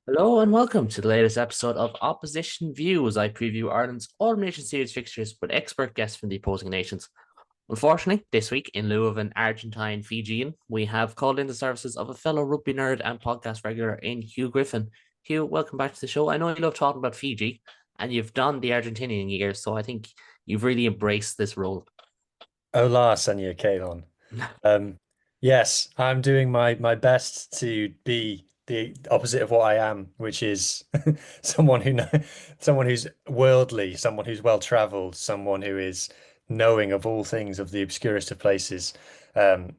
Hello and welcome to the latest episode of Opposition Views. I preview Ireland's All Nation Series fixtures with expert guests from the opposing nations. Unfortunately, this week, in lieu of an Argentine Fijian, we have called in the services of a fellow rugby nerd and podcast regular in Huw Griffin. Huw, welcome back to the show. I know you love talking about Fiji, and you've done the Argentinian years, so I think you've really embraced this role. Hola, Senor Kalon. Um, yes, I'm doing my best to be the opposite of what I am, which is someone who know, someone who's worldly, someone who's well traveled, someone who is knowing of all things of the obscurest of places. Um,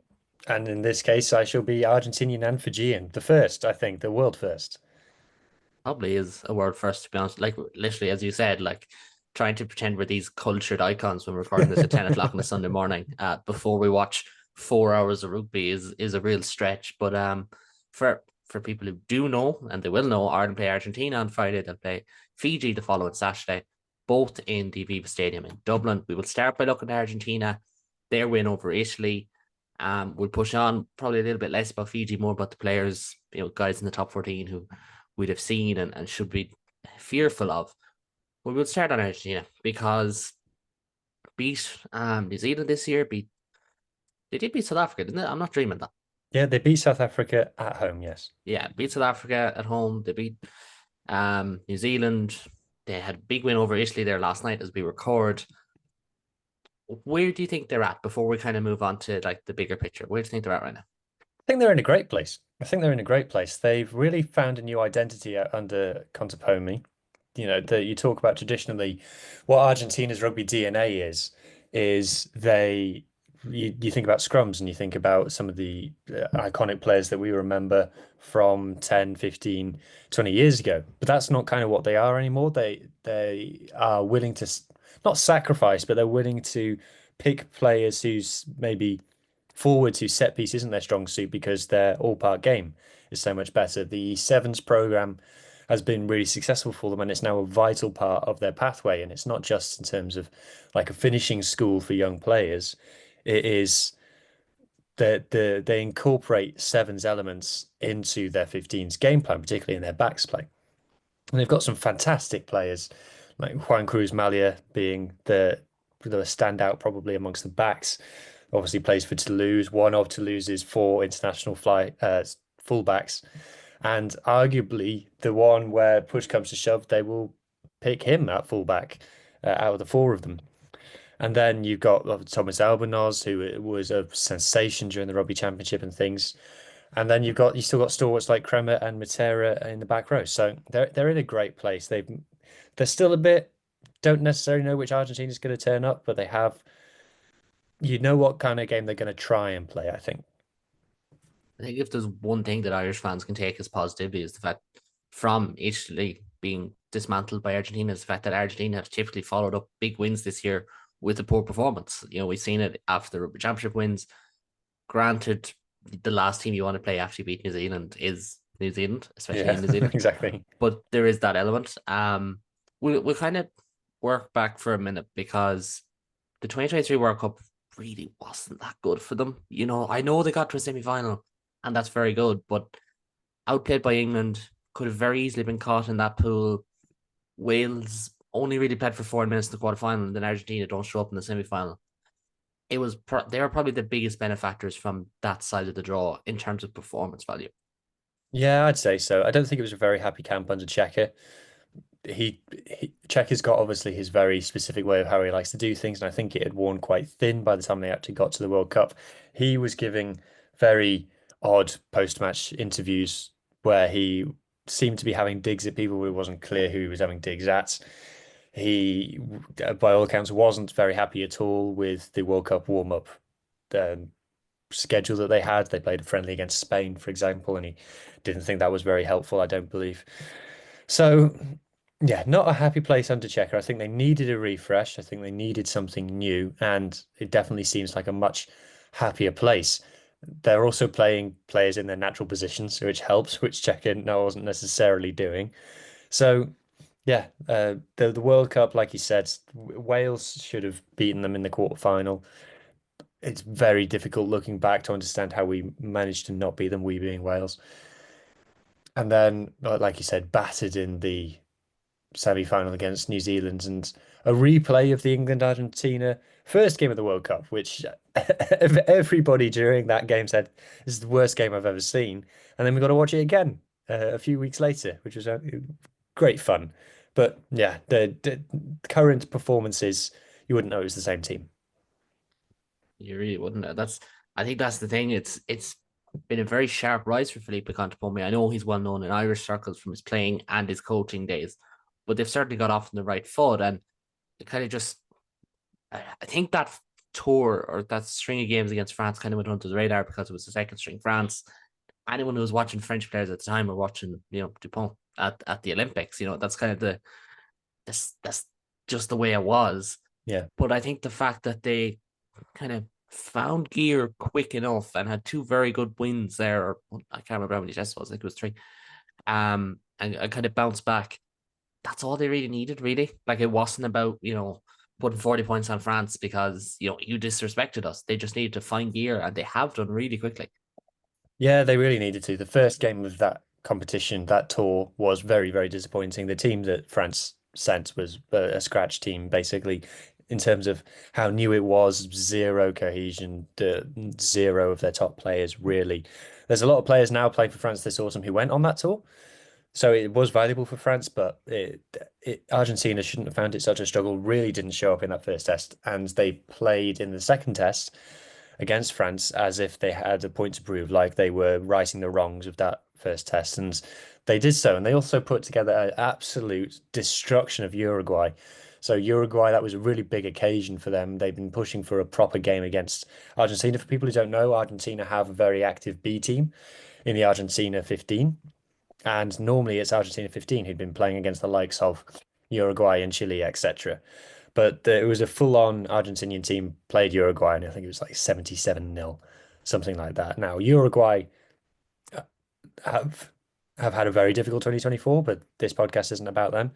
and in this case, I shall be Argentinian and Fijian, the first, I think, the world first. Probably is a word first, to be honest. Like literally, as you said, like trying to pretend we're these cultured icons when we're recording this at 10 o'clock on a Sunday morning, before we watch 4 hours of rugby is a real stretch. But for people who do know, and they will know, Ireland play Argentina on Friday, they'll play Fiji the following Saturday, both in the Aviva Stadium in Dublin. We will start by looking at Argentina, their win over Italy. We'll push on probably a little bit less about Fiji, more about the players, guys in the top 14 who we'd have seen and should be fearful of. Well, we'll start on Argentina because beat New Zealand this year. They did beat South Africa, didn't they? I'm not dreaming that. Yeah, they beat South Africa at home, yes. Yeah, beat South Africa at home. They beat New Zealand. They had a big win over Italy there last night as we record. Where do you think they're at before we kind of move on to like the bigger picture? Where do you think they're at right now? I think they're in a great place. I think they're in a great place. They've really found a new identity under Contepomi. That you talk about traditionally, what Argentina's rugby DNA is you think about scrums and you think about some of the iconic players that we remember from 10, 15, 20 years ago. But that's not kind of what they are anymore. They are willing to not sacrifice, but they're willing to pick players who's maybe forwards whose set piece isn't their strong suit because their all part game is so much better. The sevens program has been really successful for them, and it's now a vital part of their pathway. And it's not just in terms of like a finishing school for young players. It is that they incorporate sevens elements into their 15s game plan, particularly in their backs play. And they've got some fantastic players, like Juan Cruz Malia being the standout probably amongst the backs. Obviously plays for Toulouse, one of Toulouse's four international fullbacks, and arguably the one where push comes to shove, they will pick him at fullback out of the four of them. And then you've got Thomas Albanose, who was a sensation during the Rugby Championship and things. And then you still got stalwarts like Kremer and Matera in the back row. So they're in a great place. They're still a bit don't necessarily know which Argentina is going to turn up, but they have you know what kind of game they're going to try and play, I think. I think if there's one thing that Irish fans can take as positivity is the fact from Italy being dismantled by Argentina is the fact that Argentina have typically followed up big wins this year with a poor performance. We've seen it after the Rugby Championship wins. Granted, the last team you want to play after you beat New Zealand is New Zealand, especially Yeah, in New Zealand. exactly. But there is that element. We'll kind of work back for a minute because the 2023 World Cup really wasn't that good for them. I know they got to a semi final, and that's very good, but outplayed by England, could have very easily been caught in that pool. Wales only really played for 4 minutes in the quarter final, and then Argentina don't show up in the semi final. They were probably the biggest benefactors from that side of the draw in terms of performance value. Yeah, I'd say so. I don't think it was a very happy camp under Checker. Checker's got obviously his very specific way of how he likes to do things, and I think it had worn quite thin by the time they actually got to the World Cup. He was giving very odd post-match interviews where he seemed to be having digs at people, but it wasn't clear who he was having digs at. He, by all accounts, wasn't very happy at all with the World Cup warm-up um, schedule that they had. They played a friendly against Spain, for example, and he didn't think that was very helpful, I don't believe. So, yeah, not a happy place under Checker. I think they needed a refresh. I think they needed something new, and it definitely seems like a much happier place. They're also playing players in their natural positions, which helps, which Checker no wasn't necessarily doing. So, yeah, the World Cup, like you said, Wales should have beaten them in the quarterfinal. It's very difficult looking back to understand how we managed to not beat them, we being Wales. And then, like you said, battered in the semi-final against New Zealand, and a replay of the England-Argentina first game of the World Cup, which everybody during that game said this is the worst game I've ever seen. And then we got to watch it again a few weeks later, which was great fun. But yeah, the current performances, you wouldn't know it was the same team. You really wouldn't. I think that's the thing. It's been a very sharp rise for Felipe Contepomi. I know he's well known in Irish circles from his playing and his coaching days, but they've certainly got off on the right foot, and it kind of just I think that tour or that string of games against France kind of went under the radar because it was the second string France. Anyone who was watching French players at the time were watching, Dupont at the Olympics. That's kind of that's just the way it was. Yeah. But I think the fact that they kind of found gear quick enough and had two very good wins there. Or I can't remember how many tests it was. I think it was three. And kind of bounced back. That's all they really needed, really. Like it wasn't about putting 40 points on France because you disrespected us. They just needed to find gear, and they have done really quickly. Yeah, they really needed to. The first game of that competition, that tour, was very, very disappointing. The team that France sent was a scratch team, basically, in terms of how new it was, zero cohesion, zero of their top players, really. There's a lot of players now playing for France this autumn who went on that tour. So it was valuable for France, but Argentina shouldn't have found it such a struggle, really didn't show up in that first test. And they played in the second test against France as if they had a point to prove, like they were righting the wrongs of that first test. And they did so. And they also put together an absolute destruction of Uruguay. So Uruguay, that was a really big occasion for them. They've been pushing for a proper game against Argentina. For people who don't know, Argentina have a very active B team in the Argentina 15. And normally it's Argentina 15 who'd been playing against the likes of Uruguay and Chile, etc. But it was a full-on Argentinian team played Uruguay, and I think it was like 77-0, something like that. Now, Uruguay have have had a very difficult 2024, but this podcast isn't about them.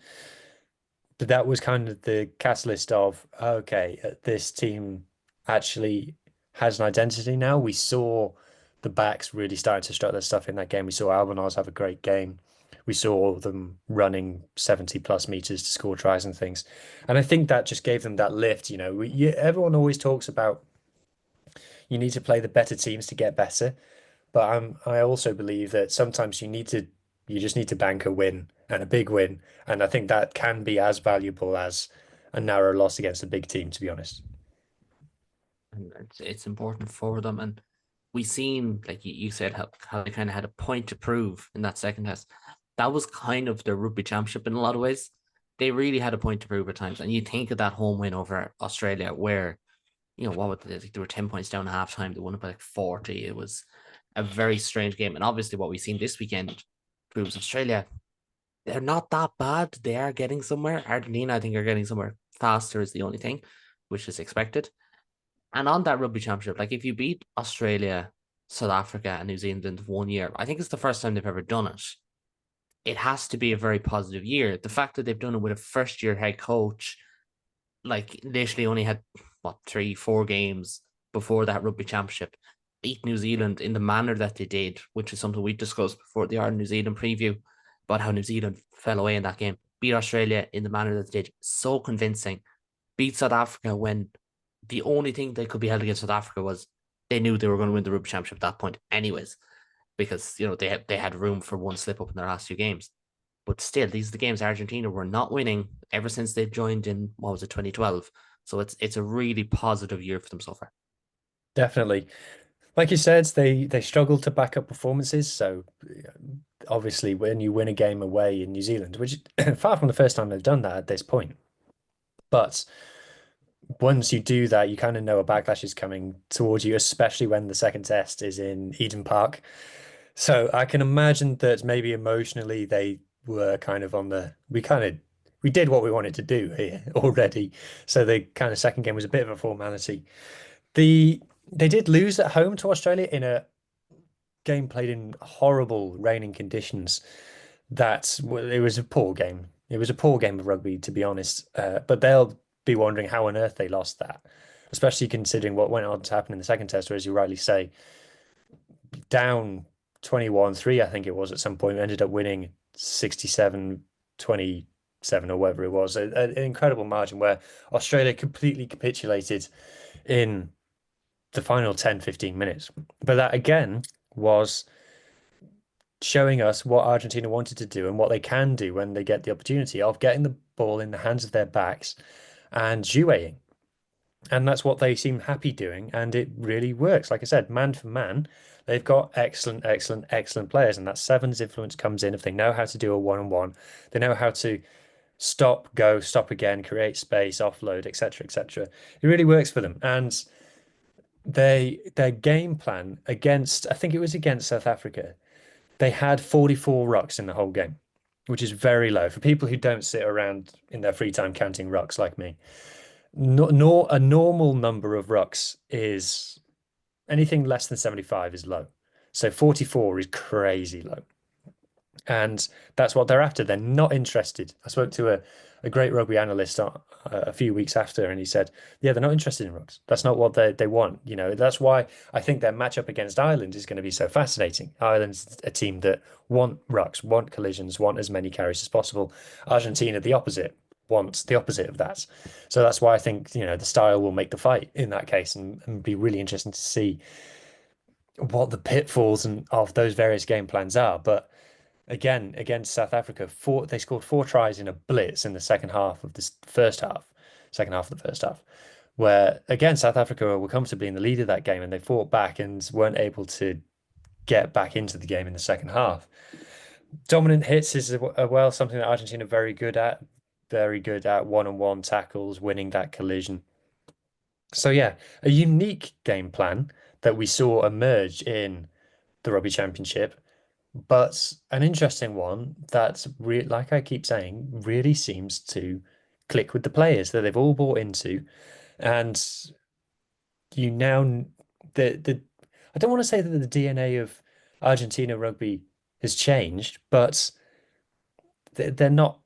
But that was kind of the catalyst of, okay, this team actually has an identity now. We saw the backs really starting to strut their stuff in that game. We saw Albanaz have a great game. We saw them running 70 plus meters to score tries and things. And I think that just gave them that lift. Everyone always talks about you need to play the better teams to get better. But I also believe that sometimes you just need to bank a win and a big win. And I think that can be as valuable as a narrow loss against a big team, to be honest. And it's important for them. And we seen, like you said, how they kind of had a point to prove in that second test. That was kind of their rugby championship in a lot of ways. They really had a point to prove at times. And you think of that home win over Australia, where, what would they were 10 points down at halftime. They won it by like 40. It was a very strange game. And obviously, what we've seen this weekend proves Australia, they're not that bad. They are getting somewhere. Argentina, I think, are getting somewhere faster, is the only thing, which is expected. And on that rugby championship, like if you beat Australia, South Africa, and New Zealand in 1 year, I think it's the first time they've ever done it. It has to be a very positive year. The fact that they've done it with a first year head coach, like literally only had what 3, 4 games before that rugby championship, beat New Zealand in the manner that they did, which is something we discussed before the Ireland New Zealand preview about how New Zealand fell away in that game. Beat Australia in the manner that they did, so convincing. Beat South Africa when the only thing they could be held against South Africa was they knew they were going to win the rugby championship at that point, anyways, because they had room for one slip up in their last 2 games. But still, these are the games Argentina were not winning ever since they joined in, what was it, 2012. So it's a really positive year for them so far. Definitely. Like you said, they struggle to back up performances. So obviously, when you win a game away in New Zealand, which far from the first time they've done that at this point, but once you do that, you kind of know a backlash is coming towards you, especially when the second test is in Eden Park. So I can imagine that maybe emotionally they were kind of we did what we wanted to do here already. So the kind of second game was a bit of a formality. They did lose at home to Australia in a game played in horrible raining conditions. It was a poor game. It was a poor game of rugby, to be honest. But they'll be wondering how on earth they lost that, especially considering what went on to happen in the second test, where, as you rightly say, down 21-3, I think it was at some point. We ended up winning 67-27 or whatever it was. An incredible margin where Australia completely capitulated in the final 10, 15 minutes. But that again was showing us what Argentina wanted to do and what they can do when they get the opportunity of getting the ball in the hands of their backs and joueing. And that's what they seem happy doing. And it really works. Like I said, man for man, they've got excellent, excellent, excellent players. And that sevens influence comes in if they know how to do a one-on-one. They know how to stop, go, stop again, create space, offload, etc., etc. It really works for them. And their game plan against, I think it was against South Africa, they had 44 rucks in the whole game, which is very low for people who don't sit around in their free time counting rucks like me. Nor a normal number of rucks is anything less than 75 is low. So 44 is crazy low. And that's what they're after. They're not interested. I spoke to a great rugby analyst a few weeks after, and he said, yeah, they're not interested in rucks. That's not what they want. You know, that's why I think their matchup against Ireland is going to be so fascinating. Ireland's a team that want rucks, want collisions, want as many carries as possible. Argentina, the opposite, wants the opposite of that. So that's why I think, you know, the style will make the fight in that case and be really interesting to see what the pitfalls of those various game plans are. But again, against South Africa, they scored 4 tries in a blitz in the second half of the first half, second half of the first half, where again South Africa were comfortably in the lead of that game and they fought back and weren't able to get back into the game in the second half. Dominant hits is well something that Argentina are very good at one-on-one tackles, winning that collision. So yeah, a unique game plan that we saw emerge in the Rugby Championship, but an interesting one that, like I keep saying, really seems to click with the players that they've all bought into. And you now, the I don't want to say that the DNA of Argentina rugby has changed, but they're not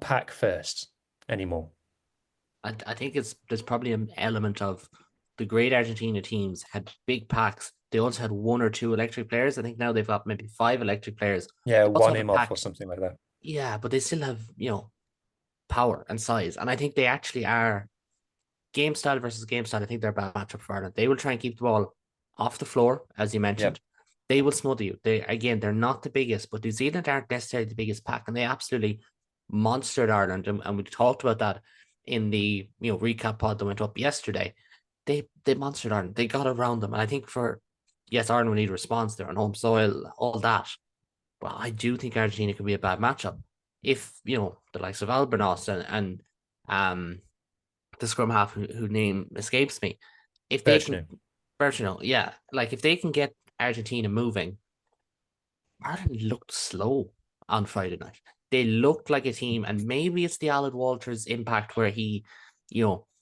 pack first anymore. I think there's probably an element of the great Argentina teams had big packs. They also had one or two electric players. I think now they've got maybe five electric players. Yeah, They also one have a him off or pack, something like that. yeah, but they still have, power and size. And I think they actually are game style versus game style. I think they're a bad matchup for Ireland. They will try and keep the ball off the floor, as you Yep. mentioned. They will smother you. They're not the biggest, but New Zealand aren't necessarily the biggest pack, and they absolutely monstered Ireland. And we talked about that in the recap pod that went up yesterday. They monstered Ireland. They got around them. And I think for yes, Ireland will need a response. They're on home soil, all that. But I do think Argentina could be a bad matchup. If, the likes of Albernos and um the scrum half who name escapes me, if they can Birchnu. yeah, like if they can get Argentina moving, Ireland looked slow on Friday night. They looked like a team, and maybe it's the Alan Walters impact where he,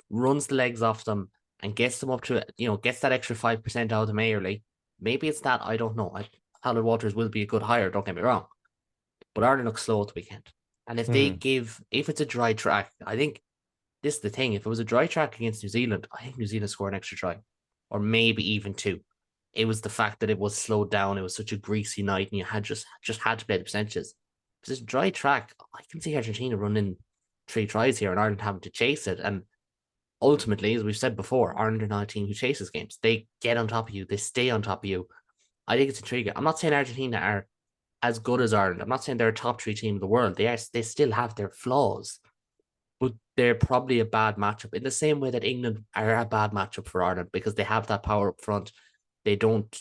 runs the legs off them and gets them up to, gets that extra 5% out of them early. Maybe it's that, I don't know. Alan Walters will be a good hire, don't get me wrong. But Ireland looks slow at the weekend. And if it's a dry track, I think this is the thing. If it was a dry track against New Zealand, I think New Zealand score an extra try, or maybe even two. It was the fact that it was slowed down. It was such a greasy night, and you had just had to play the percentages. If it's a dry track, I can see Argentina running 3 tries here, and Ireland having to chase it. And ultimately, as we've said before, Ireland are not a team who chases games. They get on top of you. They stay on top of you. I think it's intriguing. I'm not saying Argentina are as good as Ireland. I'm not saying they're a top three team in the world. They still have their flaws, but they're probably a bad matchup in the same way that England are a bad matchup for Ireland because they have that power up front. They don't,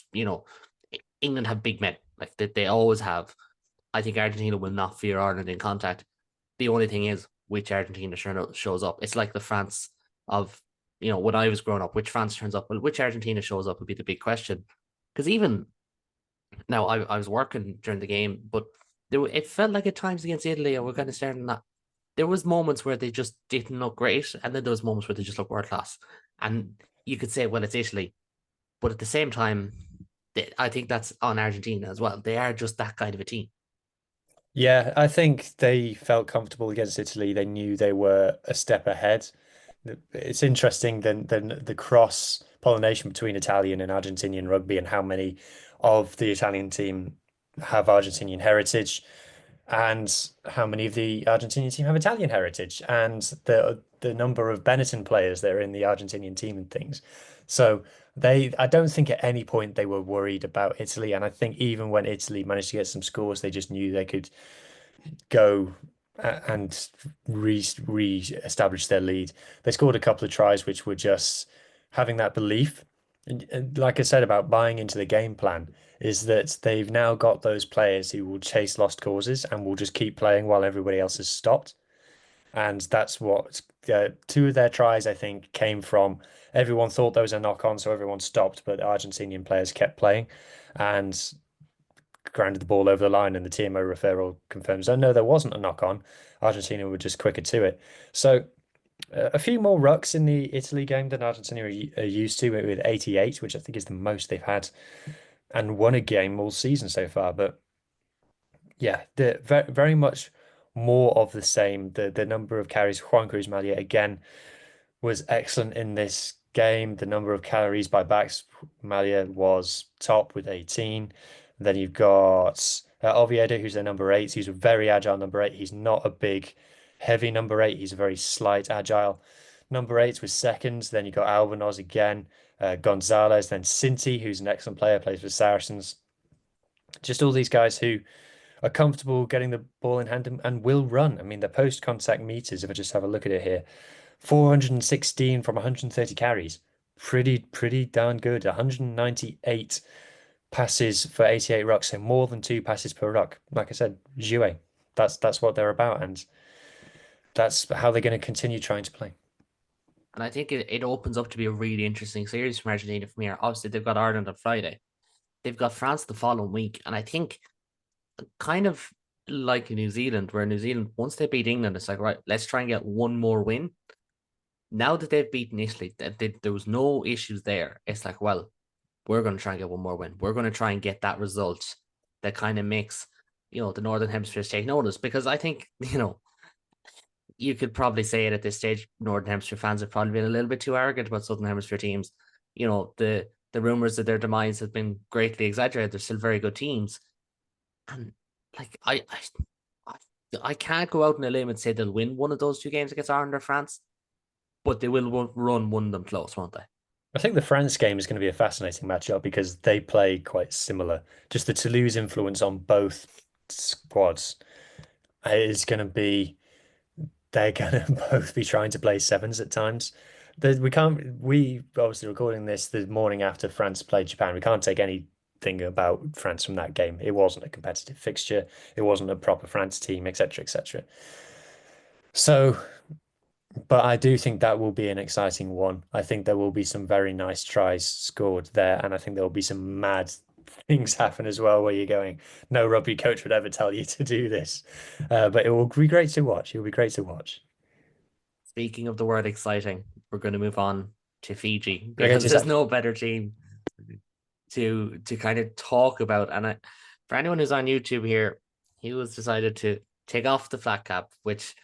England have big men like they always have. I think Argentina will not fear Ireland in contact. The only thing is which Argentina shows up. It's like the France of, when I was growing up, which France turns up. Well, which Argentina shows up would be the big question. Because even now, I was working during the game, but it felt like at times against Italy, and we're kind of starting that there was moments where they just didn't look great, and then there was moments where they just looked world class. And you could say, well, it's Italy, but at the same time, I think that's on Argentina as well. They are just that kind of a team. Yeah, I think they felt comfortable against Italy. They knew they were a step ahead. It's interesting then the cross pollination between Italian and Argentinian rugby and how many of the Italian team have Argentinian heritage, and how many of the Argentinian team have Italian heritage, and the number of Benetton players that are in the Argentinian team and things. So I don't think at any point they were worried about Italy, and I think even when Italy managed to get some scores, they just knew they could go and re-establish their lead. They scored a couple of tries, which were just having that belief. And like I said about buying into the game plan, is that they've now got those players who will chase lost causes and will just keep playing while everybody else has stopped. And that's what two of their tries, I think, came from. Everyone thought there was a knock on, so everyone stopped, but Argentinian players kept playing and grounded the ball over the line. And the TMO referral confirms, oh no, there wasn't a knock on. Argentina were just quicker to it. So a few more rucks in the Italy game than Argentina are used to, with 88, which I think is the most they've had, and won a game all season so far. But yeah, the very much more of the same. The number of carries, Juan Cruz Malia again was excellent in this game. The number of carries by backs, Malia was top with 18. Then you've got Oviedo, who's their number eight. He's a very agile number eight. He's not a big, heavy number eight. He's a very slight, agile number eight was second. Then you've got Albanos again, Gonzalez, then Cinti, who's an excellent player, plays for Saracens. Just all these guys who are comfortable getting the ball in hand and will run. I mean, the post-contact meters, if I just have a look at it here, 416 from 130 carries. Pretty darn good. 198 passes for 88 rucks, so more than two passes per ruck. Like I said, Huw. That's what they're about, and that's how they're going to continue trying to play. And I think it opens up to be a really interesting series from Argentina from here. Obviously, they've got Ireland on Friday. They've got France the following week. And I think kind of like New Zealand, where New Zealand, once they beat England, it's like, right, let's try and get one more win. Now that they've beaten Italy, there was no issues there. It's like, well, we're going to try and get one more win. We're going to try and get that result that kind of makes, the Northern Hemisphere take notice. Because I think, you could probably say it at this stage, Northern Hemisphere fans have probably been a little bit too arrogant about Southern Hemisphere teams. The rumors that their demise has been greatly exaggerated. They're still very good teams. And like I can't go out on a limb and say they'll win one of those two games against Ireland or France, but they will run one of them close, won't they? I think the France game is going to be a fascinating matchup because they play quite similar. Just the Toulouse influence on both squads is going to be they're going to both be trying to play sevens at times. We obviously recording this the morning after France played Japan. We can't take anything about France from that game. It wasn't a competitive fixture. It wasn't a proper France team, etc., etc. So, but I do think that will be an exciting one. I think there will be some very nice tries scored there, and I think there will be some mad things happen as well where you're going, no rugby coach would ever tell you to do this. But it will be great to watch. It will be great to watch. Speaking of the word exciting, we're going to move on to Fiji Okay, because there's no better team to kind of talk about. And for anyone who's on YouTube here, he was decided to take off the flat cap, which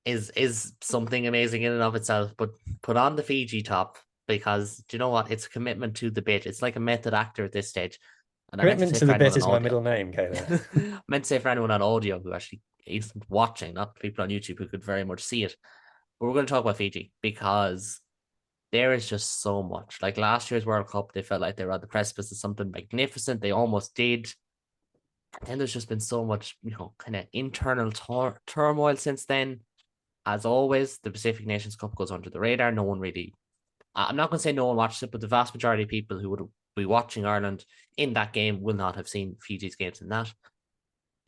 is something amazing in and of itself, but put on the Fiji top because do you know what? It's a commitment to the bit. It's like a method actor at this stage. And Commitment to the bit is my middle name, Caleb. I meant to say for anyone on audio who actually isn't watching, not people on YouTube who could very much see it. But we're going to talk about Fiji because there is just so much. Like last year's World Cup, they felt like they were at the precipice of something magnificent. They almost did. And then there's just been so much, kind of internal turmoil since then. As always, the Pacific Nations Cup goes under the radar. No one really, I'm not going to say no one watches it, but the vast majority of people who would be watching Ireland in that game will not have seen Fiji's games in that.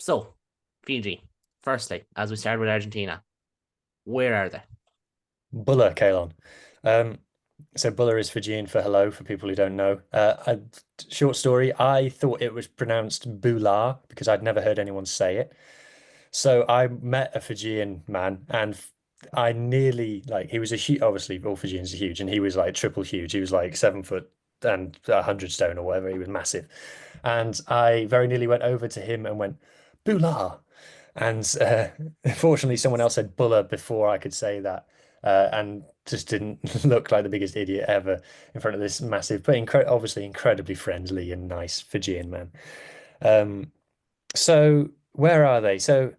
So, Fiji, firstly, as we start with Argentina, where are they? Bulla, Kalon. So Bulla is Fijian for hello for people who don't know. A short story. I thought it was pronounced Bula because I'd never heard anyone say it. So I met a Fijian man and I nearly like he was a huge, obviously all Fijians are huge, and he was like triple huge. He was like 7 foot and 100 stone or whatever. He was massive. And I very nearly went over to him and went, Bula. And fortunately, someone else said Bulla before I could say that. and just didn't look like the biggest idiot ever in front of this massive, but obviously incredibly friendly and nice Fijian man. Um, so where are they? So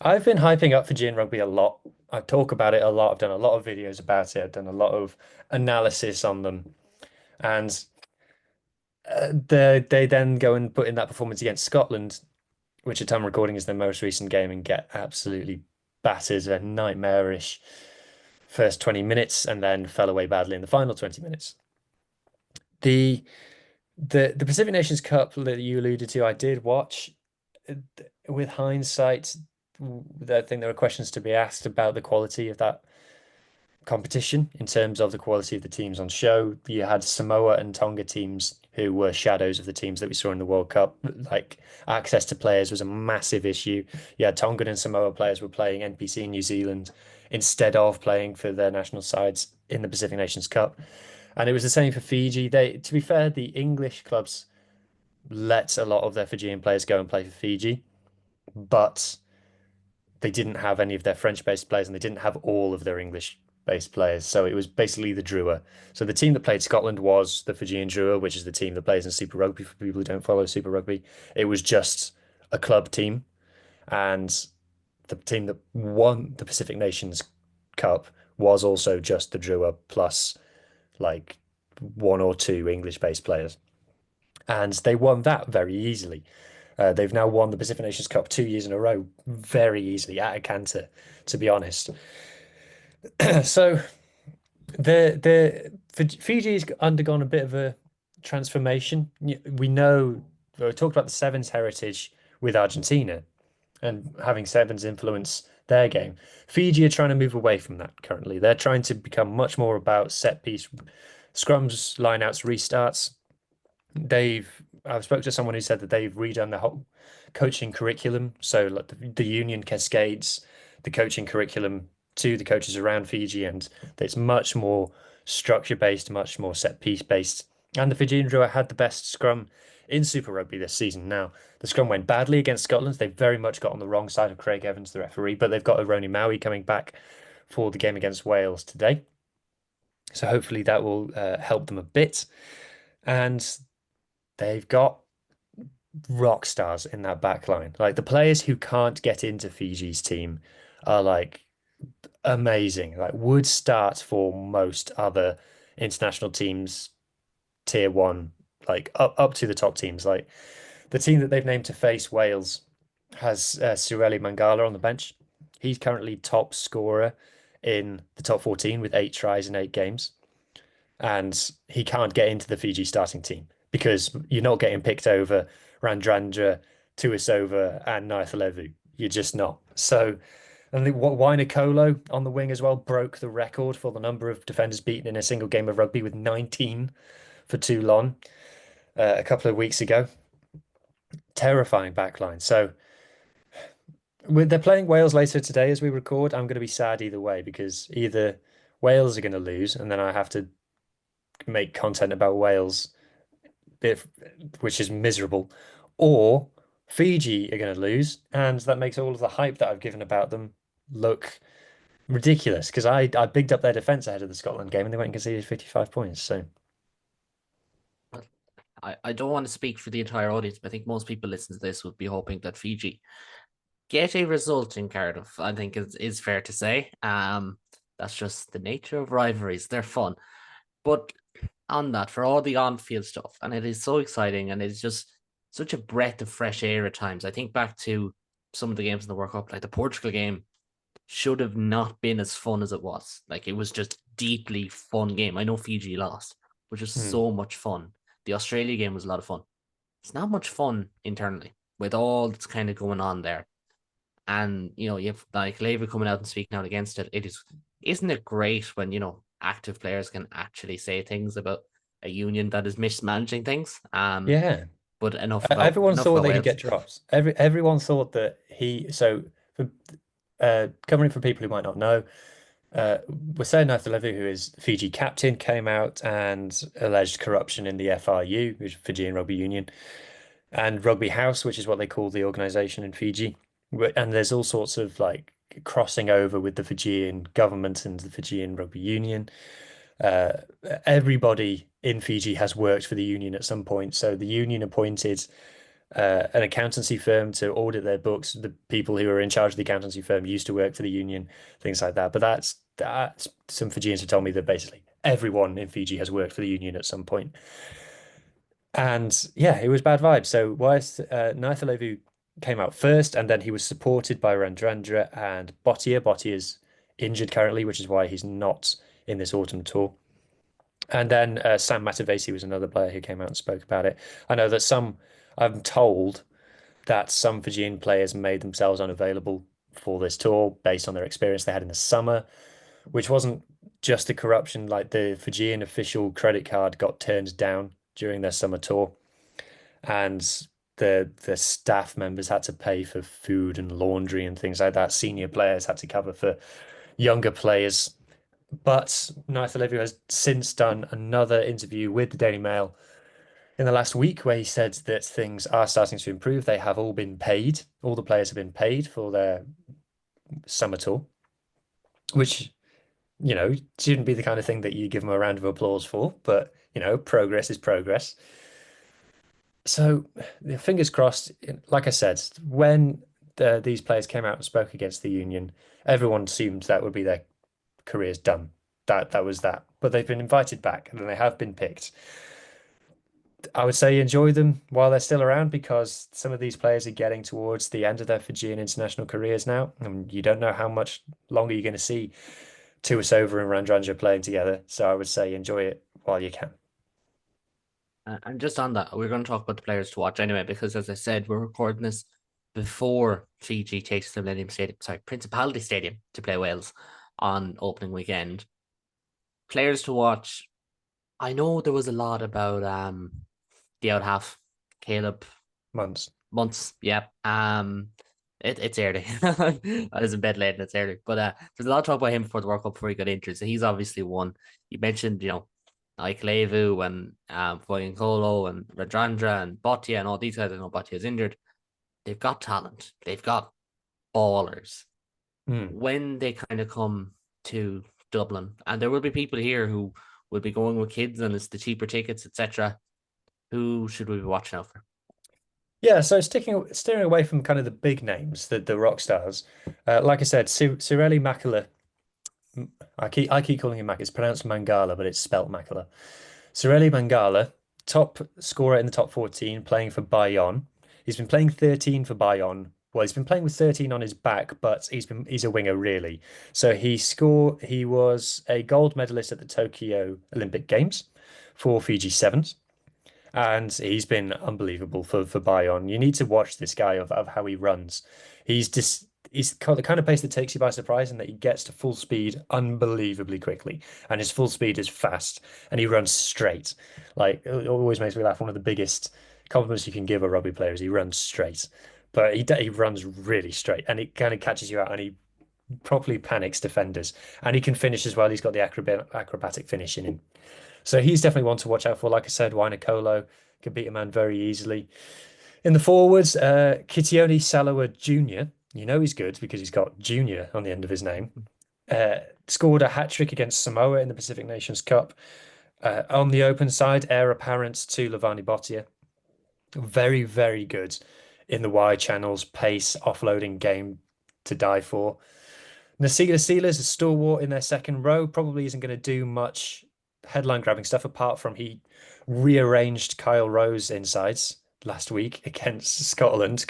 I've been hyping up Fijian rugby a lot. I talk about it a lot. I've done a lot of videos about it. I've done a lot of analysis on them, and they then go and put in that performance against Scotland, which at time of recording is their most recent game, and get absolutely battered. A nightmarish first 20 minutes, and then fell away badly in the final 20 minutes. The the Pacific Nations Cup that you alluded to, I did watch. With hindsight, I think there are questions to be asked about the quality of that competition in terms of the quality of the teams on show. You had Samoa and Tonga teams who were shadows of the teams that we saw in the World Cup. Like access to players was a massive issue. Yeah, Tongan and Samoa players were playing NPC in New Zealand instead of playing for their national sides in the Pacific Nations Cup. And it was the same for Fiji. To be fair, the English clubs let a lot of their Fijian players go and play for Fiji, but they didn't have any of their French-based players and they didn't have all of their English-based players. So it was basically the Drua. So the team that played Scotland was the Fijian Drua, which is the team that plays in Super Rugby for people who don't follow Super Rugby. It was just a club team. And the team that won the Pacific Nations Cup was also just the Drua plus like one or two English-based players. And they won that very easily. They've now won the Pacific Nations Cup 2 years in a row very easily at a canter, to be honest. So Fiji's undergone a bit of a transformation. We know we talked about the Sevens heritage with Argentina and having Sevens influence their game. Fiji are trying to move away from that currently. They're trying to become much more about set piece scrums, lineouts, restarts. I've spoke to someone who said that they've redone the whole coaching curriculum. So like the union cascades the coaching curriculum to the coaches around Fiji, and it's much more structure based, much more set piece based. And the Fijian Drua had the best scrum in Super Rugby this season. Now, the scrum went badly against Scotland. They very much got on the wrong side of Craig Evans, the referee, but they've got Aroni Maui coming back for the game against Wales today. So hopefully that will help them a bit. And they've got rock stars in that back line. Like the players who can't get into Fiji's team are like amazing. Like would start for most other international teams, tier one, like up to the top teams. Like the team that they've named to face Wales has Sureli Mangala on the bench. He's currently top scorer in the top 14 with 8 tries in 8 games. And he can't get into the Fiji starting team because you're not getting picked over Randrandra, Tuisova, and Naithalevu. You're just not. So, and Wainakolo on the wing as well broke the record for the number of defenders beaten in a single game of rugby with 19 for Toulon a couple of weeks ago. Terrifying backline. So, they're playing Wales later today as we record. I'm going to be sad either way because either Wales are going to lose and then I have to make content about Wales, which is miserable, or Fiji are going to lose, and that makes all of the hype that I've given about them look ridiculous because I bigged up their defense ahead of the Scotland game and they went and conceded 55 points. So I don't want to speak for the entire audience, but I think most people listening to this would be hoping that Fiji get a result in Cardiff. I think is fair to say. That's just the nature of rivalries. They're fun. But on that, for all the on-field stuff, and it is so exciting, and it's just such a breath of fresh air at times. I think back to some of the games in the World Cup, like the Portugal game should have not been as fun as it was. Like it was just deeply fun game. I know Fiji lost, which was hmm. so much fun. The Australia game was a lot of fun. It's not much fun internally with all that's kind of going on there. And you have like Labour coming out and speaking out against it. Isn't it great when active players can actually say things about a union that is mismanaging things? Yeah, But everyone enough thought about that he'd Wales. get drops. Everyone thought that for covering for people who might not know, Hussein Naithalevu, who is Fiji captain, came out and alleged corruption in the FRU, which is Fijian Rugby Union, and Rugby House, which is what they call the organization in Fiji. And there's all sorts of like crossing over with the Fijian government and the Fijian Rugby Union. Uh, Everybody in Fiji has worked for the union at some point. So the union appointed an accountancy firm to audit their books. The people who were in charge of the accountancy firm used to work for the union, things like that. But that's some Fijians have told me that basically everyone in Fiji has worked for the union at some point. And yeah, it was bad vibes. So whilst Naithalevu came out first, and then he was supported by Randrandra and Bottia. Bottia's injured currently, which is why he's not in this autumn tour. And then Sam Matavesi was another player who came out and spoke about it. I know that I'm told that some Fijian players made themselves unavailable for this tour based on their experience they had in the summer, which wasn't just the corruption. Like the Fijian official credit card got turned down during their summer tour, and the staff members had to pay for food and laundry and things like that. Senior players had to cover for younger players. But Naithalevu has since done another interview with the Daily Mail in the last week where he said that things are starting to improve. They have all been paid. All the players have been paid for their summer tour, which, shouldn't be the kind of thing that you give them a round of applause for. But, progress is progress. So, fingers crossed. Like I said, when these players came out and spoke against the union, everyone assumed that would be their careers done. That was that. But they've been invited back and they have been picked. I would say enjoy them while they're still around because some of these players are getting towards the end of their Fijian international careers now, and you don't know how much longer you're going to see Tuisova and Randrandra playing together. So I would say enjoy it while you can. And just on that, we're going to talk about the players to watch anyway, because as I said, we're recording this before Fiji takes the Millennium Stadium, sorry, Principality Stadium to play Wales on opening weekend. Players to watch. I know there was a lot about the out half, Caleb Months. Months. Yeah. It's early. I was in bed late and it's early. But there's a lot of talk about him before the World Cup before he got injured. So he's obviously one. You mentioned, like Levu and Foyenkolo and Rajandra and Bottia and all these guys. I know Bottia's injured. They've got talent. They've got ballers. Mm. When they kind of come to Dublin, and there will be people here who will be going with kids and it's the cheaper tickets, etc. Who should we be watching out for? Yeah, so steering away from kind of the big names, the rock stars. Like I said, Sireli Makela. I keep calling him Mak. It's pronounced Mangala, but it's spelt Makela. Sireli Mangala, top scorer in the top 14, playing for Bayonne. He's been playing 13 for Bayonne. Well, he's been playing with 13 on his back, but he's a winger really. So he was a gold medalist at the Tokyo Olympic Games for Fiji Sevens. And he's been unbelievable for Bayonne. You need to watch this guy of how he runs. He's the kind of pace that takes you by surprise and that he gets to full speed unbelievably quickly. And his full speed is fast and he runs straight. Like it always makes me laugh. One of the biggest compliments you can give a rugby player is he runs straight. But he runs really straight and it kind of catches you out and he properly panics defenders. And he can finish as well. He's got the acrobatic finish in him. So he's definitely one to watch out for. Like I said, Wainakolo can beat a man very easily. In the forwards, Kitione Salawa Jr. You know he's good because he's got Junior on the end of his name. Scored a hat trick against Samoa in the Pacific Nations Cup. On the open side, heir apparent to Lavani Bottia. Very, very good in the wide channels, pace, offloading game to die for. Nasila Steelers, a stalwart in their second row, probably isn't going to do much headline grabbing stuff apart from he rearranged Kyle Rowe's insides last week against Scotland,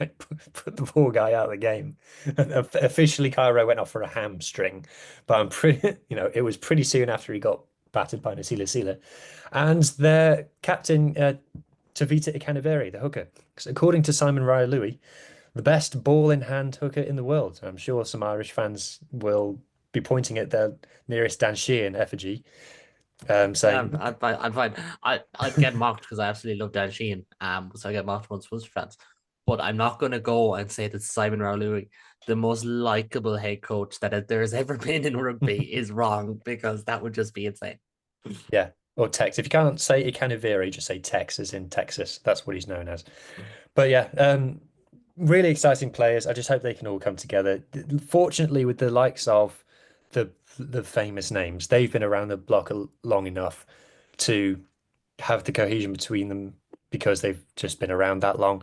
like, put the poor guy out of the game. Officially, Kyle Rowe went off for a hamstring, but I'm pretty, it was pretty soon after he got battered by Nasila Sila. And their captain, Tavita Ikaniveri, the hooker. Because according to Simon Raya the best ball in hand hooker in the world. I'm sure some Irish fans will be pointing at their nearest Dan Sheehan effigy, Yeah, saying, I'm fine. I'd get mocked because I absolutely love Dan Sheehan. So I get mocked once Ulster fans. But I'm not going to go and say that Simon Rowley, the most likable head coach that there has ever been in rugby, is wrong because that would just be insane. yeah, or Tex. If you can't say Ikaniveri, just say Tex as in Texas. That's what he's known as. But yeah, Really exciting players. I just hope they can all come together. Fortunately, with the likes of the famous names, they've been around the block long enough to have the cohesion between them because they've just been around that long.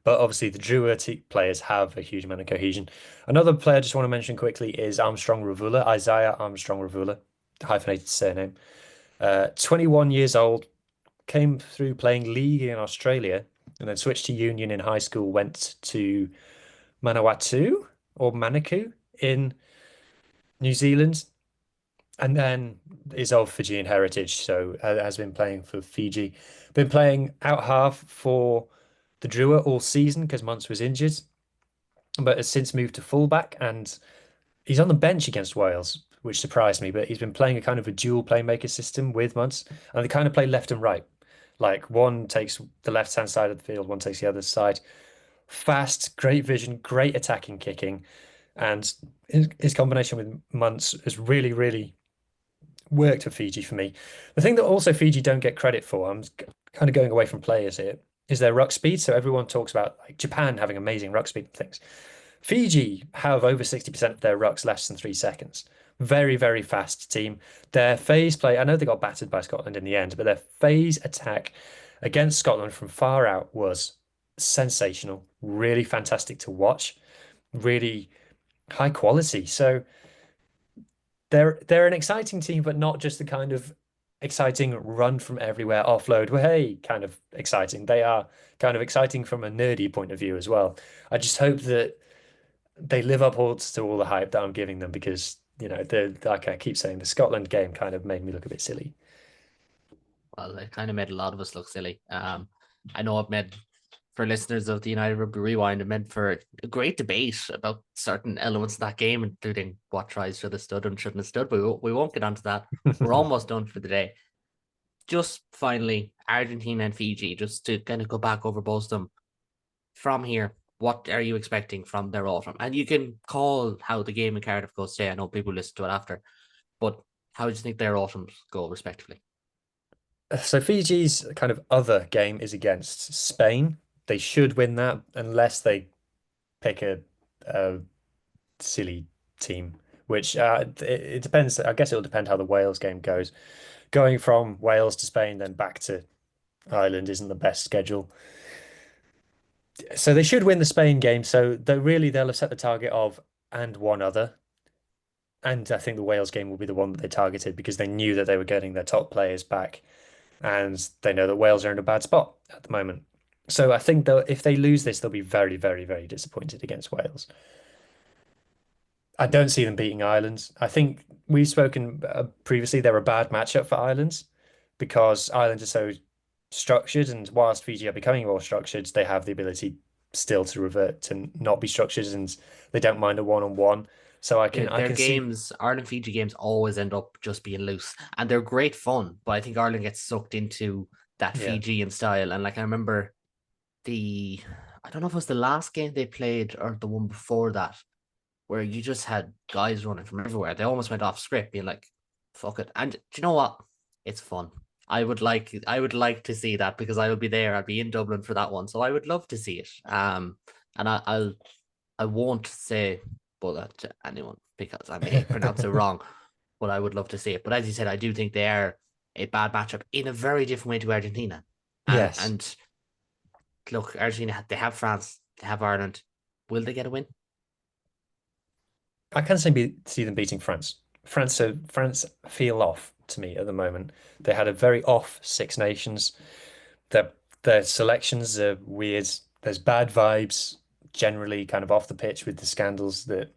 But obviously, the Drua players have a huge amount of cohesion. Another player I just want to mention quickly is Armstrong Ravula, Isaiah Armstrong Ravula, hyphenated surname. 21 years old, came through playing league in Australia and then switched to Union in high school, went to Manawatu or Manukau in New Zealand, and then is of Fijian heritage, so has been playing for Fiji. Been playing out half for the Drua all season because Muntz was injured, but has since moved to fullback and he's on the bench against Wales, which surprised me. But he's been playing a kind of a dual playmaker system with Muntz, and they kind of play left and right. Like one takes the left-hand side of the field, one takes the other side. Fast, great vision, great attacking kicking, and his combination with Muntz has really, really worked for Fiji for me. The thing that also Fiji don't get credit for, I'm kind of going away from players here, is their ruck speed. So everyone talks about like Japan having amazing ruck speed and things. Fiji have over 60% of their rucks less than 3 seconds. Very, very fast team. Their phase play, I know they got battered by Scotland in the end, but their phase attack against Scotland from far out was sensational, really fantastic to watch, really high quality. So they're an exciting team, but not just the kind of exciting run from everywhere offload. Well, hey, kind of exciting. They are kind of exciting from a nerdy point of view as well. I just hope that they live up to all the hype that I'm giving them because, they're like I keep saying, the Scotland game kind of made me look a bit silly. Well, it kind of made a lot of us look silly. I know I've made for listeners of the United Rugby Rewind, it meant for a great debate about certain elements of that game, including what tries should have stood and shouldn't have stood. But we won't get onto that. We're almost done for the day. Just finally, Argentina and Fiji, just to kind of go back over both of them. From here, what are you expecting from their autumn? And you can call how the game in Cardiff goes today. I know people listen to it after, but how do you think their autumns go, respectively? So Fiji's kind of other game is against Spain. They should win that unless they pick a silly team, which it depends. I guess it'll depend how the Wales game goes. Going from Wales to Spain, then back to Ireland isn't the best schedule. So they should win the Spain game. So they'll have set the target of and one other. And I think the Wales game will be the one that they targeted because they knew that they were getting their top players back, and they know that Wales are in a bad spot at the moment. So I think that if they lose this, they'll be very, very, very disappointed against Wales. I don't see them beating Ireland. I think we've spoken previously, they're a bad matchup for Ireland because Ireland is so structured, and whilst Fiji are becoming more structured, they have the ability still to revert to not be structured, and they don't mind a one-on-one. So I can Yeah, I their can see, games, Ireland Fiji games, always end up just being loose, and they're great fun. But I think Ireland gets sucked into that yeah. Fijian style, and like I remember the, I don't know if it was the last game they played or the one before that, where you just had guys running from everywhere. They almost went off script, being like, "Fuck it." And do you know what? It's fun. I would like to see that because I will be there. I'll be in Dublin for that one, so I would love to see it. And I won't say bullet to anyone because I may pronounce it wrong, but I would love to see it. But as you said, I do think they are a bad matchup in a very different way to Argentina. Yes. And look, Argentina, they have France, they have Ireland. Will they get a win? I can see them beating France. France feel off to me at the moment. They had a very off Six Nations. Their their selections are weird. There's bad vibes generally kind of off the pitch with the scandals that,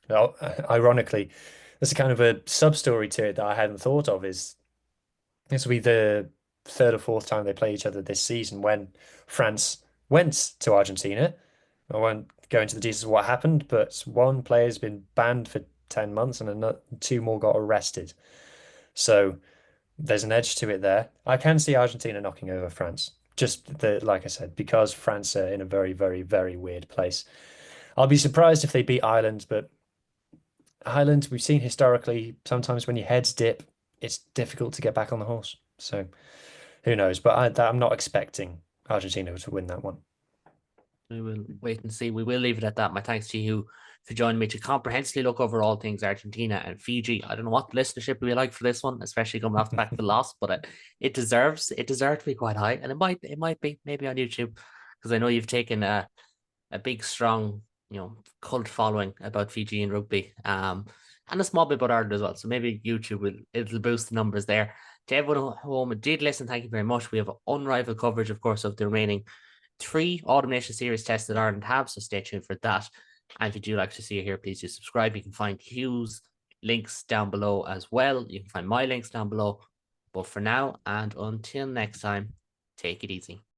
well, ironically, there's a kind of a sub story to it that I hadn't thought of is this will be the third or fourth time they play each other this season when France went to Argentina. I won't go into the details of what happened, but one player's been banned for 10 months and another, two more got arrested. So there's an edge to it there. I can see Argentina knocking over France. Just like I said, because France are in a very, very, very weird place. I'll be surprised if they beat Ireland, but Ireland, we've seen historically, sometimes when your heads dip, it's difficult to get back on the horse. So who knows? But I'm not expecting Argentina to win that one. We will wait and see. We will leave it at that. My thanks to you for joining me to comprehensively look over all things Argentina and Fiji. I don't know what listenership we like for this one, especially coming off the back of the loss, but it deserved to be quite high, and it might be maybe on YouTube, because I know you've taken a big strong cult following about Fiji and rugby, and a small bit about Ireland as well. So maybe YouTube it'll boost the numbers there. To everyone at home did listen, thank you very much. We have unrivaled coverage, of course, of the remaining 3 Autumn Nation Series tests that Ireland have, so stay tuned for that. And if you do like to see it here, please do subscribe. You can find Huw's links down below as well. You can find my links down below. But for now, and until next time, take it easy.